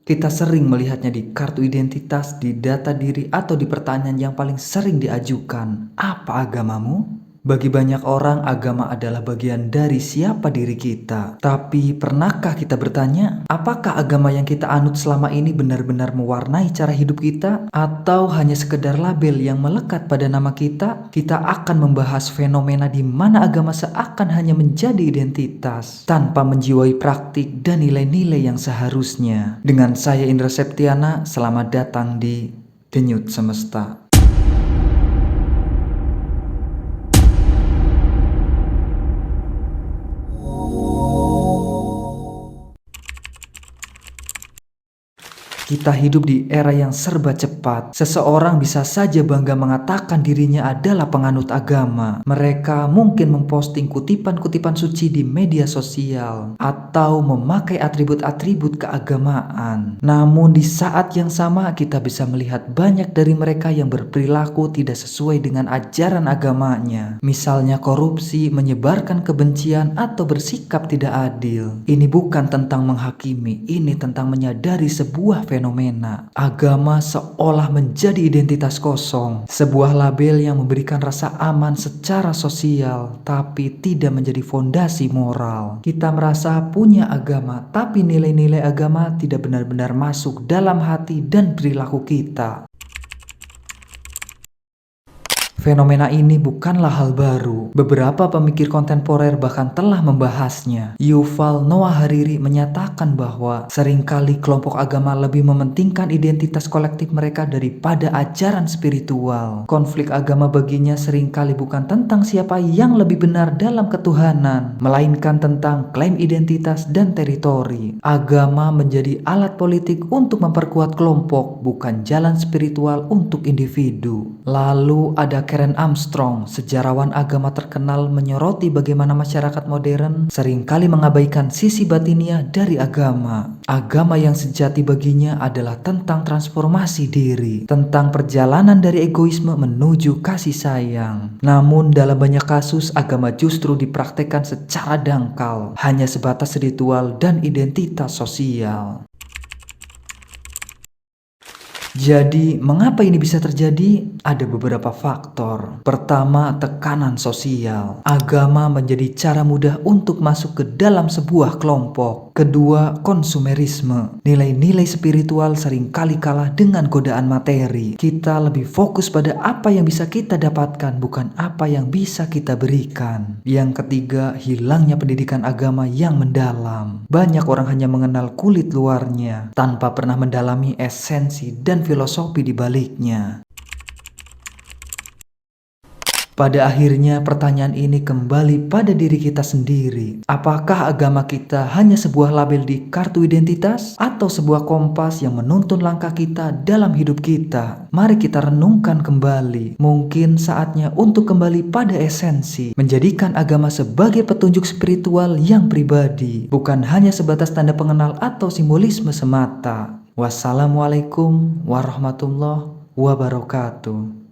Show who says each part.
Speaker 1: Kita sering melihatnya di kartu identitas, di data diri, atau di pertanyaan yang paling sering diajukan. Apa agamamu? Bagi banyak orang, agama adalah bagian dari siapa diri kita. Tapi pernahkah kita bertanya, apakah agama yang kita anut selama ini benar-benar mewarnai cara hidup kita? Atau hanya sekedar label yang melekat pada nama kita? Kita akan membahas fenomena di mana agama seakan hanya menjadi identitas, tanpa menjiwai praktik dan nilai-nilai yang seharusnya. Dengan saya Indra Septiana, selamat datang di Denyut Semesta. Kita hidup di era yang serba cepat. Seseorang bisa saja bangga mengatakan dirinya adalah penganut agama. Mereka mungkin memposting kutipan-kutipan suci di media sosial atau memakai atribut-atribut keagamaan. Namun di saat yang sama kita bisa melihat banyak dari mereka yang berperilaku tidak sesuai dengan ajaran agamanya. Misalnya korupsi, menyebarkan kebencian, atau bersikap tidak adil. Ini bukan tentang menghakimi, ini tentang menyadari sebuah fenomena. Agama seolah menjadi identitas kosong, sebuah label yang memberikan rasa aman secara sosial, tapi tidak menjadi fondasi moral. Kita merasa punya agama, tapi nilai-nilai agama tidak benar-benar masuk dalam hati dan perilaku kita. Fenomena ini bukanlah hal baru. Beberapa pemikir kontemporer bahkan telah membahasnya. Yuval Noah Harari menyatakan bahwa seringkali kelompok agama lebih mementingkan identitas kolektif mereka daripada ajaran spiritual. Konflik agama baginya seringkali bukan tentang siapa yang lebih benar dalam ketuhanan, melainkan tentang klaim identitas dan teritori. Agama menjadi alat politik untuk memperkuat kelompok, bukan jalan spiritual untuk individu. Lalu ada Karen Armstrong, sejarawan agama terkenal, menyoroti bagaimana masyarakat modern seringkali mengabaikan sisi batiniah dari agama. Agama yang sejati baginya adalah tentang transformasi diri, tentang perjalanan dari egoisme menuju kasih sayang. Namun dalam banyak kasus, agama justru dipraktekkan secara dangkal, hanya sebatas ritual dan identitas sosial. Jadi, mengapa ini bisa terjadi? Ada beberapa faktor. Pertama, tekanan sosial. Agama menjadi cara mudah untuk masuk ke dalam sebuah kelompok. Kedua, konsumerisme. Nilai-nilai spiritual seringkali kalah dengan godaan materi. Kita lebih fokus pada apa yang bisa kita dapatkan, bukan apa yang bisa kita berikan. Yang ketiga, hilangnya pendidikan agama yang mendalam. Banyak orang hanya mengenal kulit luarnya, tanpa pernah mendalami esensi dan filosofi di baliknya. Pada akhirnya pertanyaan ini kembali pada diri kita sendiri. Apakah agama kita hanya sebuah label di kartu identitas atau sebuah kompas yang menuntun langkah kita dalam hidup kita? Mari kita renungkan kembali. Mungkin saatnya untuk kembali pada esensi, menjadikan agama sebagai petunjuk spiritual yang pribadi, bukan hanya sebatas tanda pengenal atau simbolisme semata. Wassalamualaikum warahmatullahi wabarakatuh.